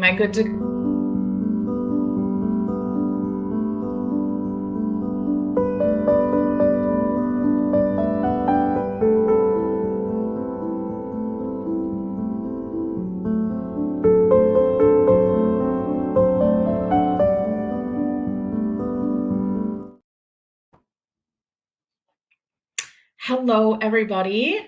Am I good to? Hello, everybody.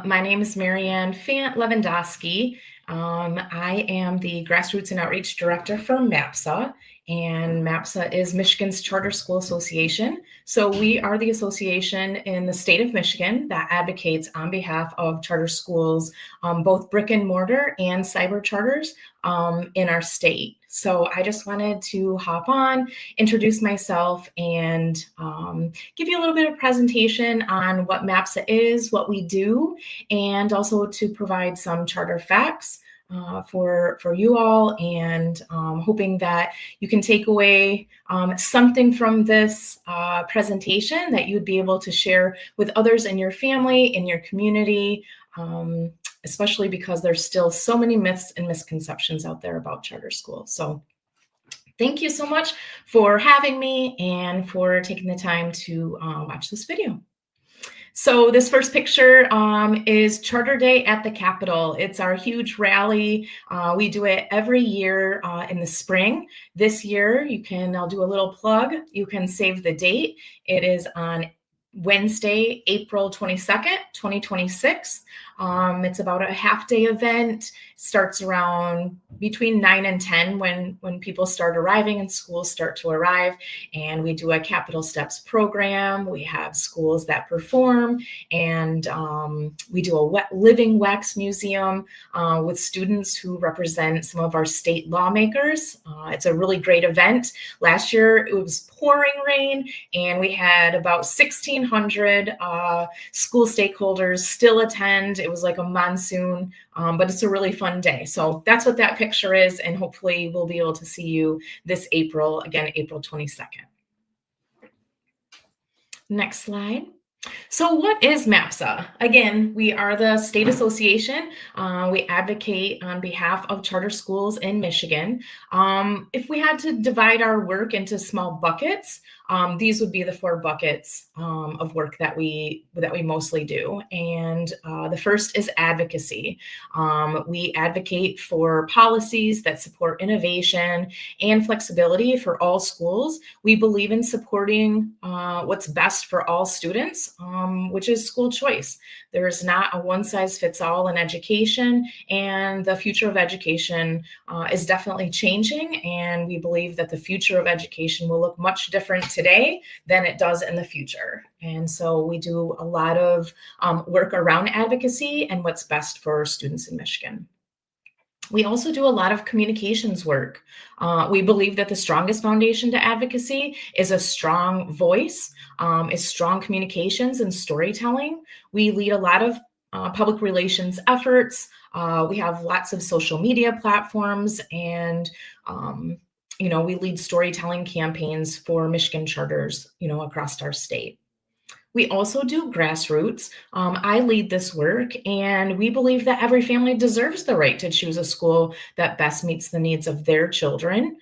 My name is Marianne Fant Levandoski. I am the Grassroots and Outreach Director for MAPSA, and MAPSA is Michigan's Charter School Association. So we are the association in the state of Michigan that advocates on behalf of charter schools, both brick and mortar and cyber charters in our state. So I just wanted to hop on, introduce myself, and give you a little bit of presentation on what MAPSA is, what we do, and also to provide some charter facts for you all, and hoping that you can take away something from this presentation that you'd be able to share with others in your family, in your community, especially because there's still so many myths and misconceptions out there about charter schools. So thank you so much for having me and for taking the time to watch this video. So this first picture is Charter Day at the Capitol. It's our huge rally. We do it every year in the spring. This year, I'll do a little plug. You can save the date. It is on Wednesday, April 22nd, 2026. It's about a half-day event. Starts around between 9 and 10 when people start arriving and schools start to arrive. And we do a Capitol Steps program. We have schools that perform, and we do a living wax museum with students who represent some of our state lawmakers. It's a really great event. Last year, it was pouring rain, and we had about 1,600 school stakeholders still attend. It was like a monsoon, but it's a really fun day. So that's what that picture is, and hopefully we'll be able to see you this April, again, April 22nd. Next slide. So what is MAPSA? Again, we are the state association. We advocate on behalf of charter schools in Michigan. If we had to divide our work into small buckets, these would be the 4 buckets of work that we mostly do. And the first is advocacy. We advocate for policies that support innovation and flexibility for all schools. We believe in supporting what's best for all students, which is school choice. There's not a one-size-fits-all in education, and the future of education is definitely changing, and we believe that the future of education will look much different today than it does in the future. And so we do a lot of work around advocacy and what's best for students in Michigan. We also do a lot of communications work. We believe that the strongest foundation to advocacy is a strong voice, is strong communications and storytelling. We lead a lot of public relations efforts. We have lots of social media platforms, and we lead storytelling campaigns for Michigan charters, across our state. We also do Grassroots. I lead this work, and we believe that every family deserves the right to choose a school that best meets the needs of their children,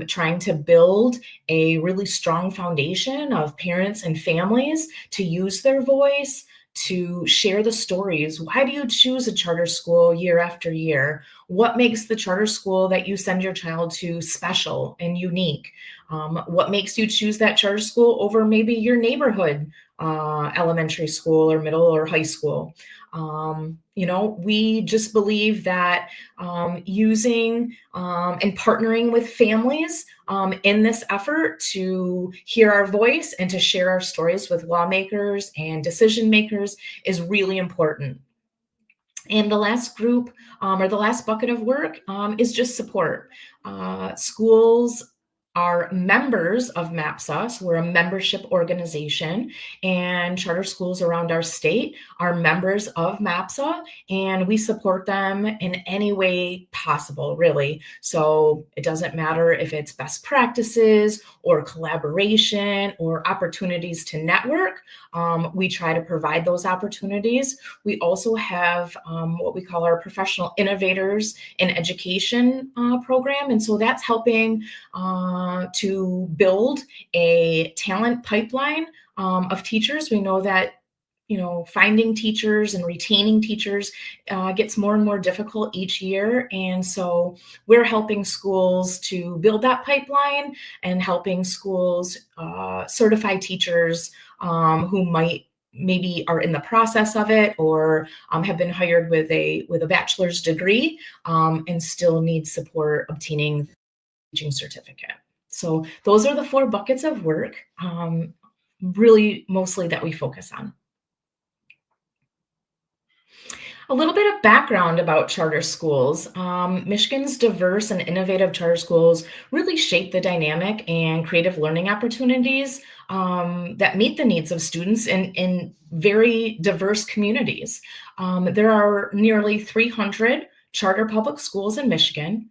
trying to build a really strong foundation of parents and families to use their voice, to share the stories. Why do you choose a charter school year after year? What makes the charter school that you send your child to special and unique? What makes you choose that charter school over maybe your neighborhood elementary school or middle or high school? We just believe that using and partnering with families in this effort to hear our voice and to share our stories with lawmakers and decision makers is really important. And the last group or the last bucket of work is just support. Schools are members of MAPSA. So we're a membership organization, and charter schools around our state are members of MAPSA, and we support them in any way possible, really. So it doesn't matter if it's best practices or collaboration or opportunities to network. We try to provide those opportunities. We also have what we call our professional innovators in education program. And so that's helping to build a talent pipeline of teachers. We know that finding teachers and retaining teachers gets more and more difficult each year. And so we're helping schools to build that pipeline and helping schools certify teachers who maybe are in the process of it or have been hired with a bachelor's degree and still need support obtaining the teaching certificate. So those are the 4 buckets of work, really mostly that we focus on. A little bit of background about charter schools. Michigan's diverse and innovative charter schools really shape the dynamic and creative learning opportunities that meet the needs of students in very diverse communities. There are nearly 300 charter public schools in Michigan.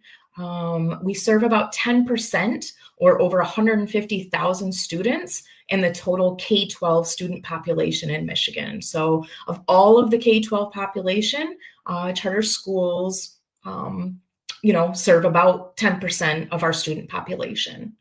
We serve about 10% or over 150,000 students in the total K-12 student population in Michigan. So of all of the K-12 population, charter schools, serve about 10% of our student population.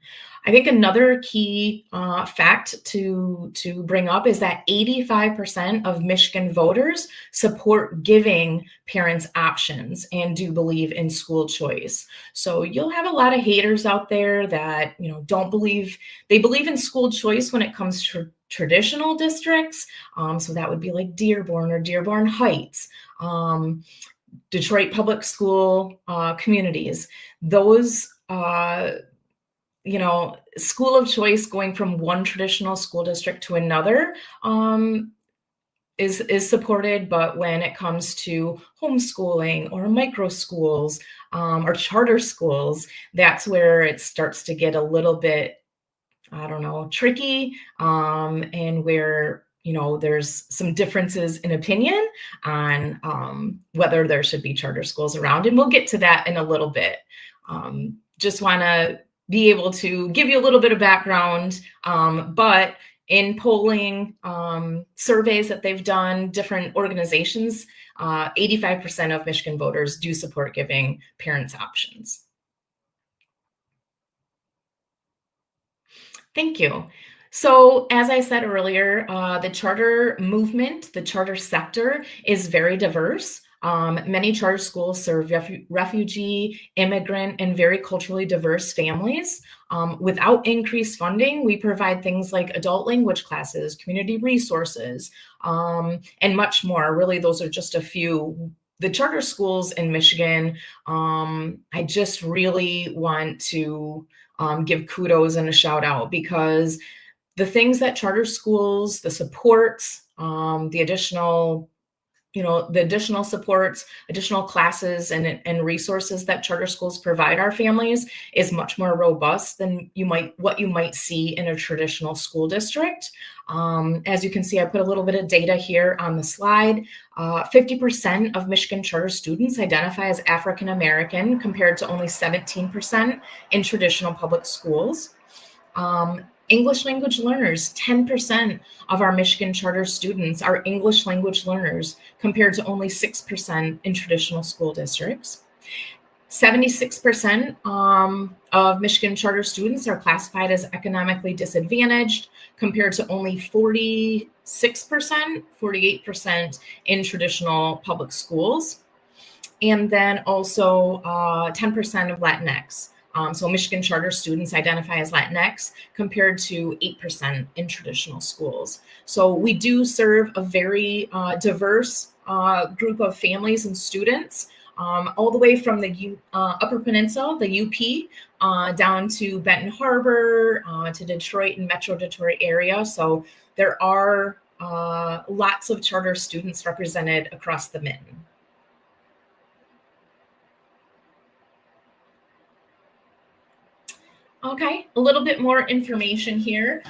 I think another key fact to bring up is that 85% of Michigan voters support giving parents options and do believe in school choice. So you'll have a lot of haters out there that don't believe in school choice when it comes to traditional districts. So that would be like Dearborn or Dearborn Heights. Detroit public school communities. Those school of choice going from one traditional school district to another is supported, but when it comes to homeschooling or micro schools or charter schools, that's where it starts to get a little bit, tricky, and where there's some differences in opinion on whether there should be charter schools around, and we'll get to that in a little bit. Just want to be able to give you a little bit of background, but in polling surveys that they've done, different organizations, 85% of Michigan voters do support giving parents options. Thank you. So as I said earlier, the charter movement, the charter sector is very diverse. Many charter schools serve refugee, immigrant, and very culturally diverse families. Without increased funding, we provide things like adult language classes, community resources, and much more. Really, those are just a few. The charter schools in Michigan, I just really want to give kudos and a shout out, because the things that charter schools, the supports, the additional supports, additional classes and resources that charter schools provide our families is much more robust than what you might see in a traditional school district. As you can see, I put a little bit of data here on the slide. 50% of Michigan charter students identify as African American, compared to only 17% in traditional public schools. English language learners, 10% of our Michigan charter students are English language learners, compared to only 6% in traditional school districts. 76% of Michigan charter students are classified as economically disadvantaged, compared to only 48% in traditional public schools. And then also 10% of Latinx. So Michigan charter students identify as Latinx, compared to 8% in traditional schools. So we do serve a very diverse group of families and students, all the way from the Upper Peninsula, the UP, down to Benton Harbor, to Detroit and Metro Detroit area. So there are lots of charter students represented across the mitten. Okay, a little bit more information here.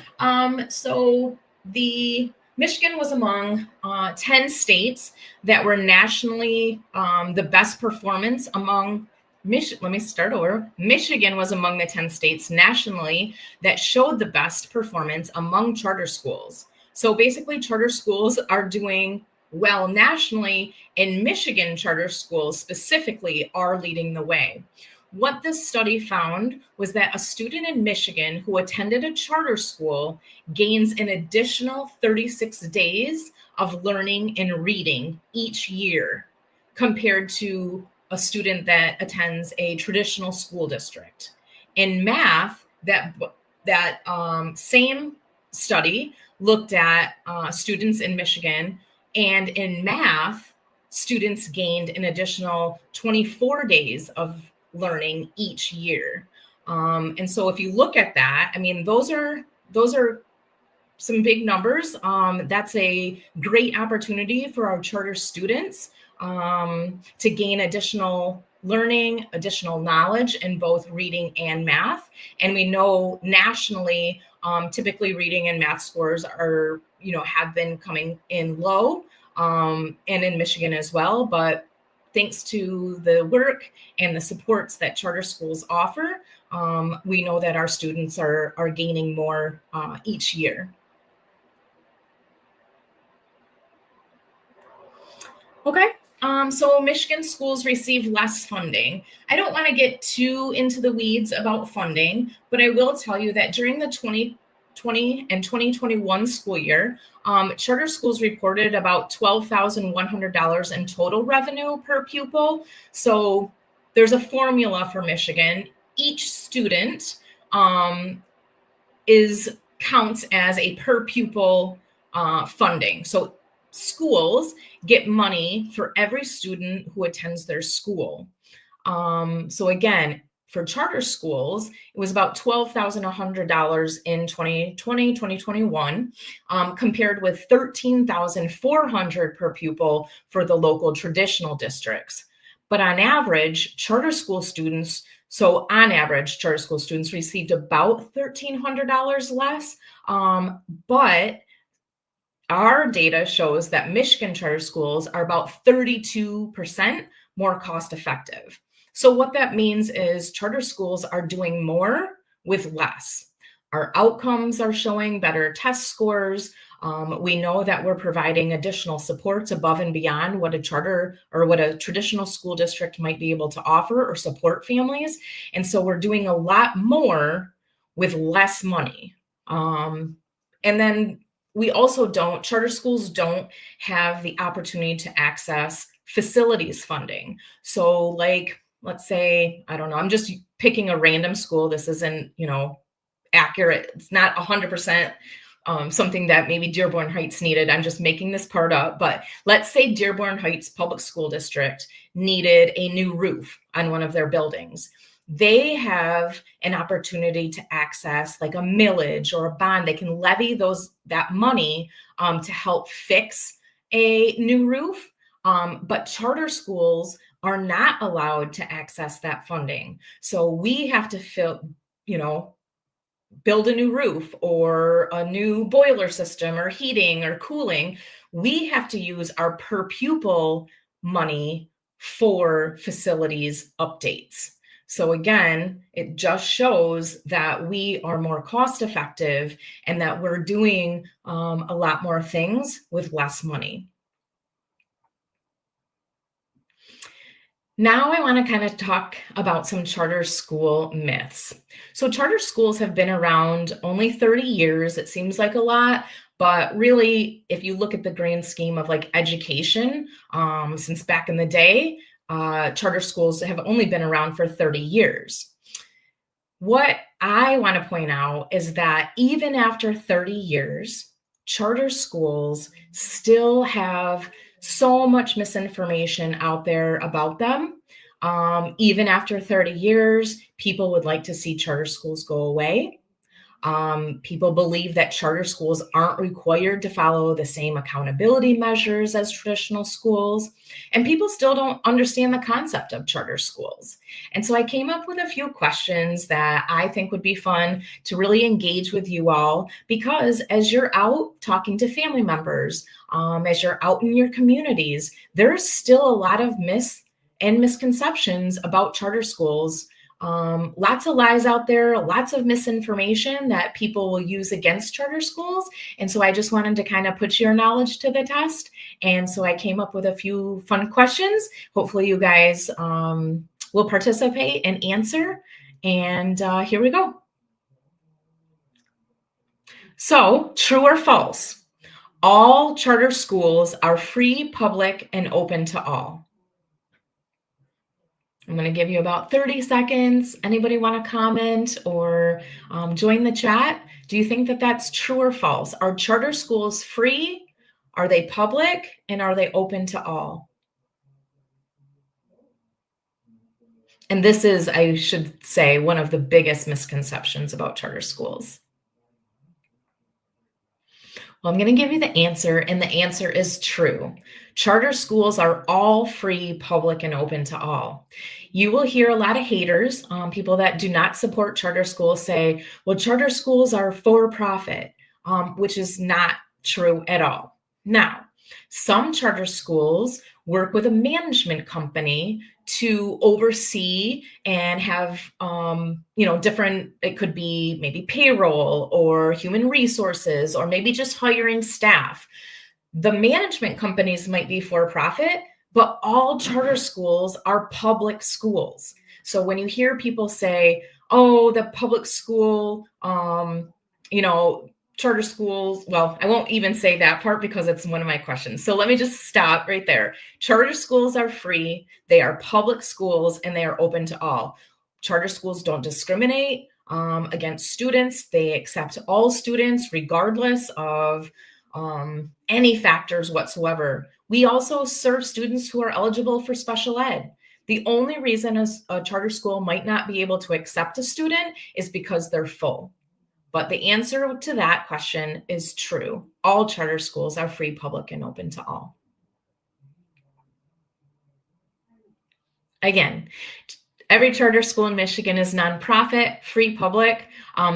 So the Michigan was among 10 states that were nationally the best performance among let me start over. Michigan was among the 10 states nationally that showed the best performance among charter schools. So basically, charter schools are doing well nationally, and Michigan charter schools specifically are leading the way. What this study found was that a student in Michigan who attended a charter school gains an additional 36 days of learning and reading each year compared to a student that attends a traditional school district. In math, that same study looked at students in Michigan, and in math, students gained an additional 24 days of learning each year. And so if you look at that, I mean, those are some big numbers. That's a great opportunity for our charter students to gain additional learning, additional knowledge in both reading and math. And we know nationally, typically reading and math scores are, have been coming in low, and in Michigan as well. But thanks to the work and the supports that charter schools offer, we know that our students are gaining more each year. Okay. So Michigan schools receive less funding. I don't want to get too into the weeds about funding, but I will tell you that during the 2020 and 2021 school year, charter schools reported about $12,100 in total revenue per pupil. So there's a formula for Michigan. Each student counts as a per pupil funding. So schools get money for every student who attends their school. So again, for charter schools, it was about $12,100 in 2020, 2021, compared with $13,400 per pupil for the local traditional districts. But on average, charter school students received about $1,300 less. But our data shows that Michigan charter schools are about 32% more cost effective. So what that means is charter schools are doing more with less. Our outcomes are showing better test scores. We know that we're providing additional supports above and beyond what a charter or what a traditional school district might be able to offer or support families. And so we're doing a lot more with less money. And then charter schools don't have the opportunity to access facilities funding. So like, let's say, I don't know, I'm just picking a random school. This isn't, accurate. It's not 100% something that maybe Dearborn Heights needed. I'm just making this part up. But let's say Dearborn Heights Public School District needed a new roof on one of their buildings. They have an opportunity to access like a millage or a bond. They can levy that money to help fix a new roof. But charter schools are not allowed to access that funding. So we have to build a new roof or a new boiler system or heating or cooling. We have to use our per pupil money for facilities updates. So again, it just shows that we are more cost effective and that we're doing a lot more things with less money. Now I want to kind of talk about some charter school myths. So charter schools have been around only 30 years. It seems like a lot, but really, if you look at the grand scheme of like education, since back in the day, charter schools have only been around for 30 years. What I want to point out is that even after 30 years, charter schools still have so much misinformation out there about them. Even after 30 years, people would like to see charter schools go away. People believe that charter schools aren't required to follow the same accountability measures as traditional schools. And people still don't understand the concept of charter schools. And so I came up with a few questions that I think would be fun to really engage with you all, because as you're out talking to family members, as you're out in your communities, there's still a lot of myths and misconceptions about charter schools. Lots of lies out there, lots of misinformation that people will use against charter schools. And so I just wanted to kind of put your knowledge to the test. And so I came up with a few fun questions. Hopefully you guys will participate and answer. And here we go. So, true or false? All charter schools are free, public, and open to all. I'm going to give you about 30 seconds. Anybody want to comment or join the chat? Do you think that that's true or false? Are charter schools free? Are they public? And are they open to all? And this is, I should say, one of the biggest misconceptions about charter schools. Well, I'm going to give you the answer, and the answer is true. Charter schools are all free, public, and open to all. You will hear a lot of haters, people that do not support charter schools say, well, charter schools are for profit, which is not true at all. Now, some charter schools work with a management company to oversee and have different, it could be maybe payroll or human resources or maybe just hiring staff. The management companies might be for profit, but all charter schools are public schools. So when you hear people say, oh, the public school, charter schools, well, I won't even say that part because it's one of my questions. So let me just stop right there. Charter schools are free, they are public schools, and they are open to all. Charter schools don't discriminate against students. They accept all students regardless of any factors whatsoever. We also serve students who are eligible for special ed. The only reason a charter school might not be able to accept a student is because they're full. But the answer to that question is true. All charter schools are free, public, and open to all. Again, every charter school in Michigan is nonprofit, free, public.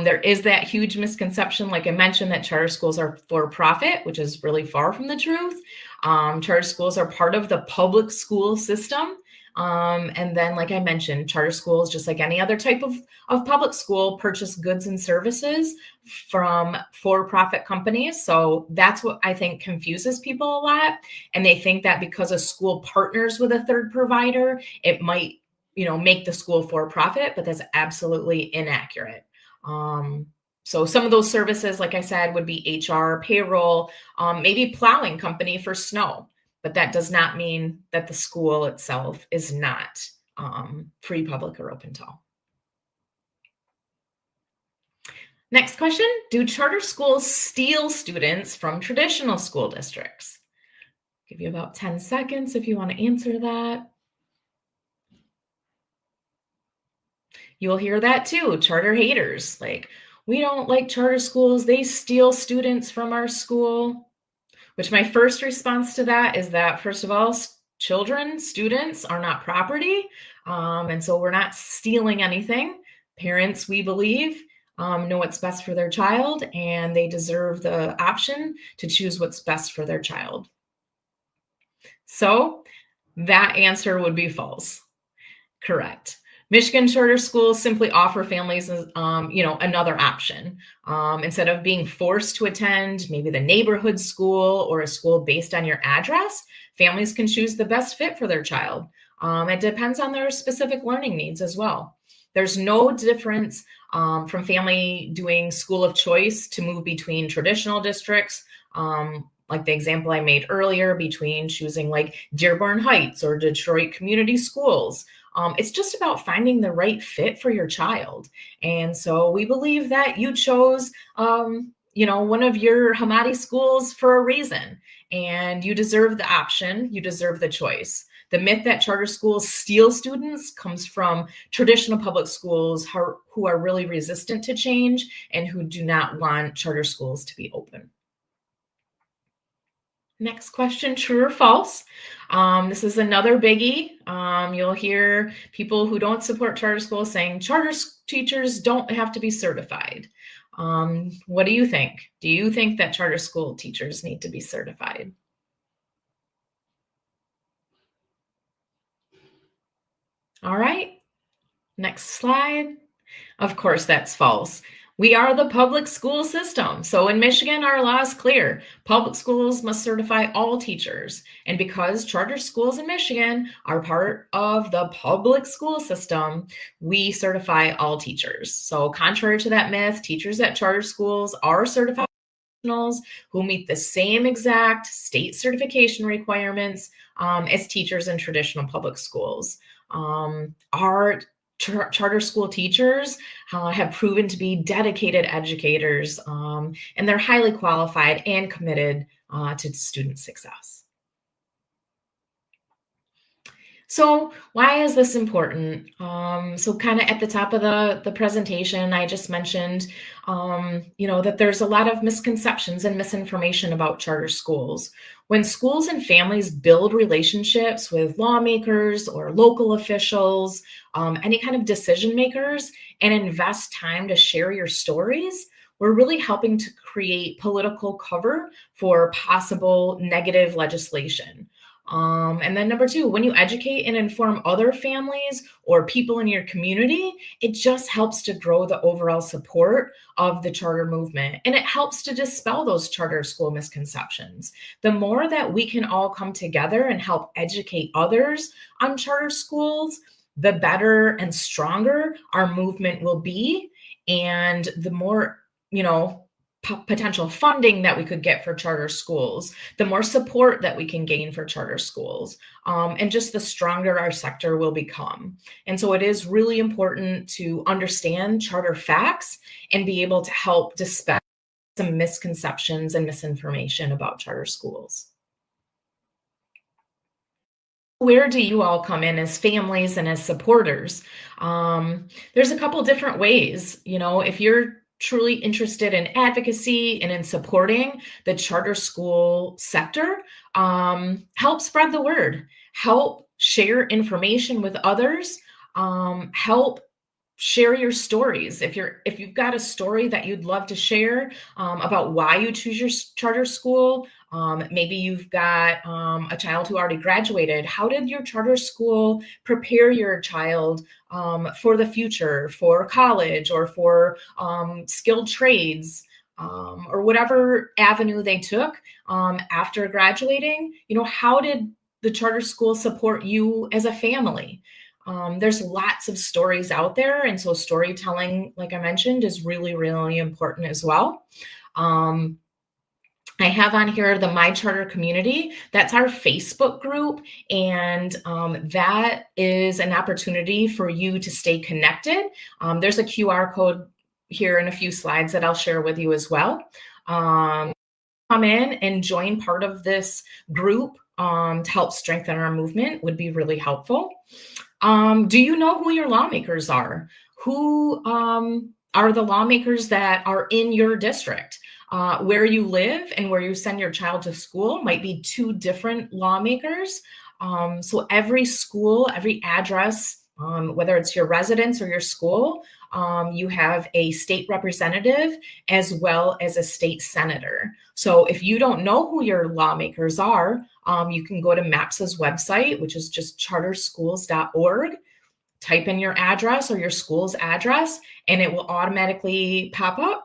There is that huge misconception, like I mentioned, that charter schools are for profit, which is really far from the truth. Charter schools are part of the public school system. And then, like I mentioned, charter schools, just like any other type of public school, purchase goods and services from for-profit companies. So that's what I think confuses people a lot. And they think that because a school partners with a third provider, it might, make the school for profit, but that's absolutely inaccurate. So some of those services, like I said, would be HR, payroll, maybe plowing company for snow, but that does not mean that the school itself is not free, public, or open to all. Next question, do charter schools steal students from traditional school districts? Give you about 10 seconds if you want to answer that. You'll hear that too, charter haters, like, we don't like charter schools, they steal students from our school. Which my first response to that is that, first of all, children, students are not property. And so we're not stealing anything. Parents, we believe, know what's best for their child, and they deserve the option to choose what's best for their child. So that answer would be false. Correct. Michigan charter schools simply offer families, another option. Instead of being forced to attend maybe the neighborhood school or a school based on your address, families can choose the best fit for their child. It depends on their specific learning needs as well. There's no difference from family doing school of choice to move between traditional districts, like the example I made earlier, between choosing like Dearborn Heights or Detroit Community Schools. It's just about finding the right fit for your child. And so we believe that you chose, one of your Hamadi schools for a reason, and you deserve the option, you deserve the choice. The myth that charter schools steal students comes from traditional public schools who are really resistant to change and who do not want charter schools to be open. Next question, true or false? This is another biggie. You'll hear people who don't support charter schools saying teachers don't have to be certified. What do you think? Do you think that charter school teachers need to be certified? All right, next slide. Of course, that's false. We are the public school system. So in Michigan, our law is clear. Public schools must certify all teachers. And because charter schools in Michigan are part of the public school system, we certify all teachers. So contrary to that myth, teachers at charter schools are certified professionals who meet the same exact state certification requirements as teachers in traditional public schools. Our charter school teachers have proven to be dedicated educators, and they're highly qualified and committed to student success. So why is this important? So kind of at the top of the presentation, I just mentioned, that there's a lot of misconceptions and misinformation about charter schools. When schools and families build relationships with lawmakers or local officials, any kind of decision makers, and invest time to share your stories, we're really helping to create political cover for possible negative legislation. And then number two, when you educate and inform other families or people in your community, it just helps to grow the overall support of the charter movement. And it helps to dispel those charter school misconceptions. The more that we can all come together and help educate others on charter schools, the better and stronger our movement will be. And the more, potential funding that we could get for charter schools, the more support that we can gain for charter schools, and just the stronger our sector will become. And so it is really important to understand charter facts and be able to help dispel some misconceptions and misinformation about charter schools. Where do you all come in as families and as supporters? There's a couple different ways. If you're truly interested in advocacy and in supporting the charter school sector, help spread the word, help share information with others, help share your stories. If you've got a story that you'd love to share about why you choose your charter school, maybe you've got a child who already graduated. How did your charter school prepare your child for the future, for college, or for skilled trades, or whatever avenue they took after graduating? How did the charter school support you as a family? There's lots of stories out there. And so storytelling, like I mentioned, is really, really important as well. I have on here the My Charter Community. That's our Facebook group. And that is an opportunity for you to stay connected. There's a QR code here in a few slides that I'll share with you as well. Come in and join part of this group to help strengthen our movement would be really helpful. Do you know who your lawmakers are? Who are the lawmakers that are in your district? Where you live and where you send your child to school might be two different lawmakers. So every school, every address, whether it's your residence or your school, you have a state representative as well as a state senator. So if you don't know who your lawmakers are, you can go to MAPSA's website, which is just charterschools.org, type in your address or your school's address, and it will automatically pop up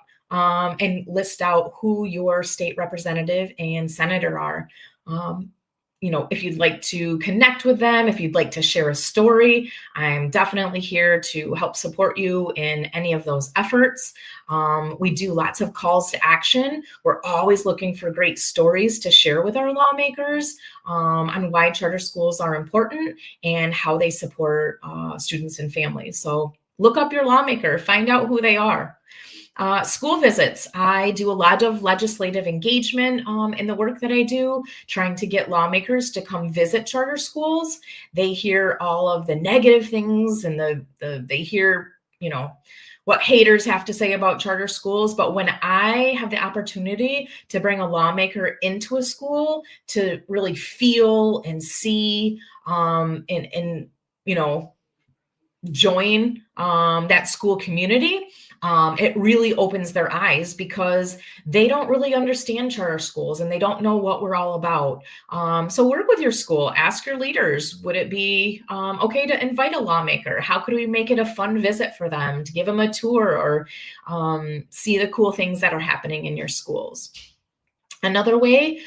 and list out who your state representative and senator are. If you'd like to connect with them, if you'd like to share a story, I'm definitely here to help support you in any of those efforts. We do lots of calls to action. We're always looking for great stories to share with our lawmakers on why charter schools are important and how they support students and families. So look up your lawmaker, find out who they are. School visits. I do a lot of legislative engagement in the work that I do, trying to get lawmakers to come visit charter schools. They hear all of the negative things and they hear, what haters have to say about charter schools. But when I have the opportunity to bring a lawmaker into a school to really feel and see and join that school community, it really opens their eyes because they don't really understand charter schools and they don't know what we're all about. So work with your school, ask your leaders, would it be okay to invite a lawmaker? How could we make it a fun visit for them, to give them a tour or see the cool things that are happening in your schools? Another way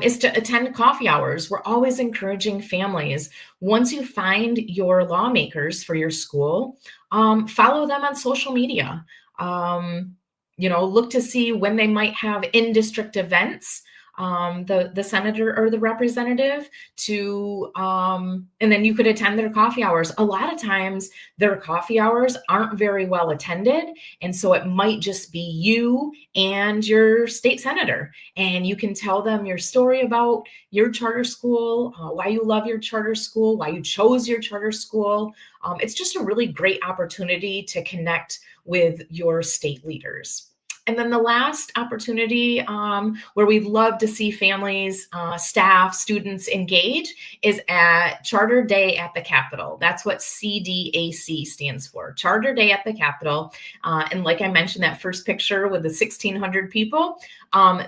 is to attend coffee hours. We're always encouraging families. Once you find your lawmakers for your school, follow them on social media. Look to see when they might have in-district events, the senator or the representative and then you could attend their coffee hours. A lot of times their coffee hours aren't very well attended. And so it might just be you and your state senator, and you can tell them your story about your charter school, why you love your charter school, why you chose your charter school. It's just a really great opportunity to connect with your state leaders. And then the last opportunity where we'd love to see families, staff, students engage is at Charter Day at the Capitol. That's what CDAC stands for, Charter Day at the Capitol. And like I mentioned, that first picture with the 1,600 people,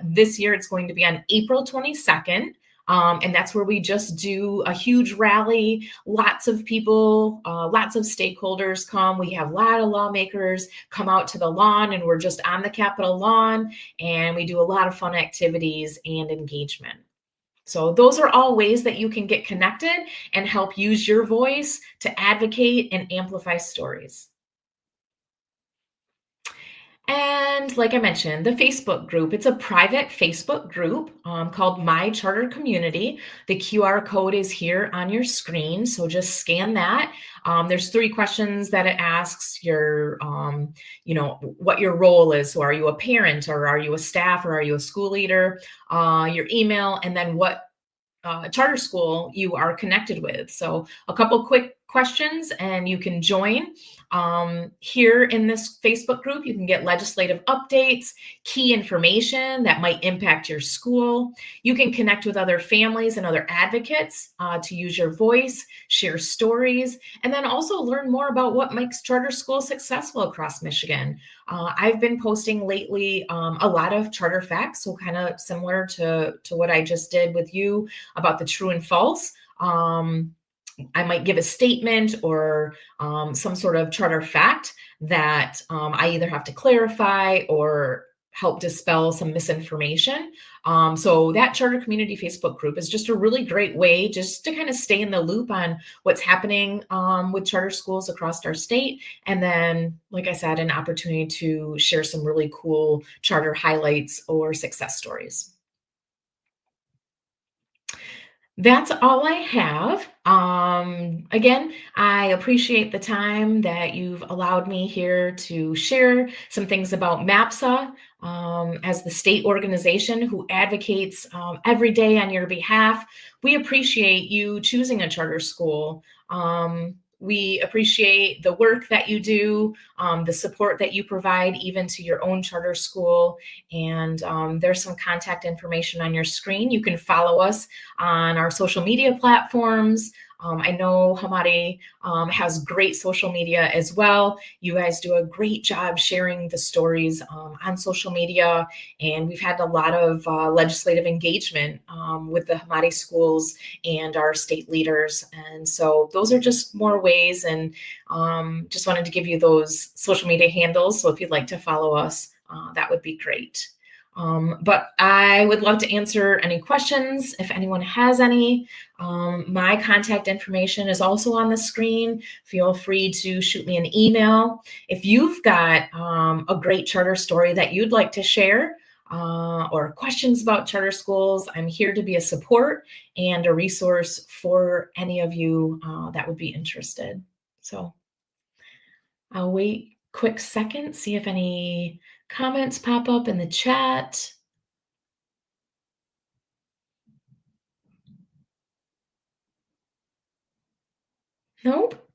this year it's going to be on April 22nd. And that's where we just do a huge rally. Lots of people, lots of stakeholders come. We have a lot of lawmakers come out to the lawn, and we're just on the Capitol lawn, and we do a lot of fun activities and engagement. So those are all ways that you can get connected and help use your voice to advocate and amplify stories. And like I mentioned, the Facebook group, it's a private Facebook group called My Charter Community. The QR code is here on your screen, so just scan that. There's 3 questions that it asks your, what your role is. So are you a parent, or are you a staff, or are you a school leader? Your email, and then what charter school you are connected with. So a couple quick questions and you can join. Here in this Facebook group, you can get legislative updates, key information that might impact your school. You can connect with other families and other advocates to use your voice, share stories, and then also learn more about what makes charter schools successful across Michigan. I've been posting lately a lot of charter facts, so kind of similar to what I just did with you about the true and false. I might give a statement or some sort of charter fact that I either have to clarify or help dispel some misinformation. So that Charter Community Facebook group is just a really great way just to kind of stay in the loop on what's happening with charter schools across our state. And then, like I said, an opportunity to share some really cool charter highlights or success stories. That's all I have. Again, I appreciate the time that you've allowed me here to share some things about MAPSA as the state organization who advocates every day on your behalf. We appreciate you choosing a charter school. We appreciate the work that you do, the support that you provide even to your own charter school. And there's some contact information on your screen. You can follow us on our social media platforms. I know Hamari has great social media as well. You guys do a great job sharing the stories on social media, and we've had a lot of legislative engagement with the Hamari schools and our state leaders. And so those are just more ways, and just wanted to give you those social media handles. So if you'd like to follow us, that would be great. But I would love to answer any questions if anyone has any. My contact information is also on the screen. Feel free to shoot me an email. If you've got a great charter story that you'd like to share or questions about charter schools, I'm here to be a support and a resource for any of you that would be interested. So I'll wait quick second, see if any comments pop up in the chat. Nope.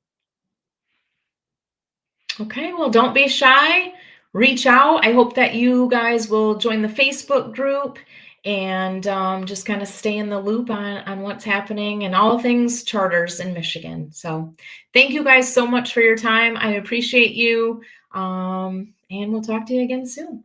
Okay, well, don't be shy. Reach out. I hope that you guys will join the Facebook group and just kind of stay in the loop on what's happening and all things charters in Michigan. So thank you guys so much for your time. I appreciate you. And we'll talk to you again soon.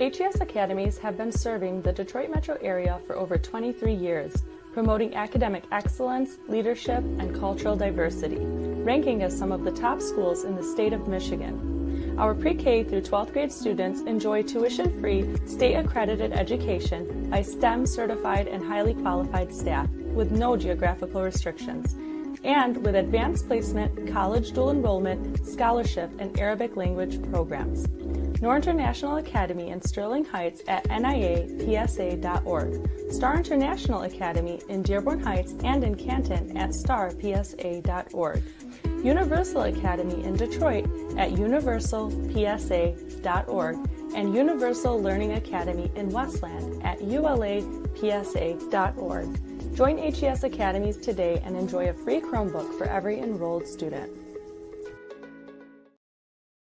HES Academies have been serving the Detroit metro area for over 23 years, promoting academic excellence, leadership, and cultural diversity, ranking as some of the top schools in the state of Michigan. Our pre-K through 12th grade students enjoy tuition-free, state-accredited education by STEM-certified and highly qualified staff with no geographical restrictions, and with advanced placement, college dual enrollment, scholarship, and Arabic language programs. Nor International Academy in Sterling Heights at niapsa.org, Star International Academy in Dearborn Heights and in Canton at starpsa.org, Universal Academy in Detroit at universalpsa.org, and Universal Learning Academy in Westland at ulapsa.org. Join HES Academies today and enjoy a free Chromebook for every enrolled student.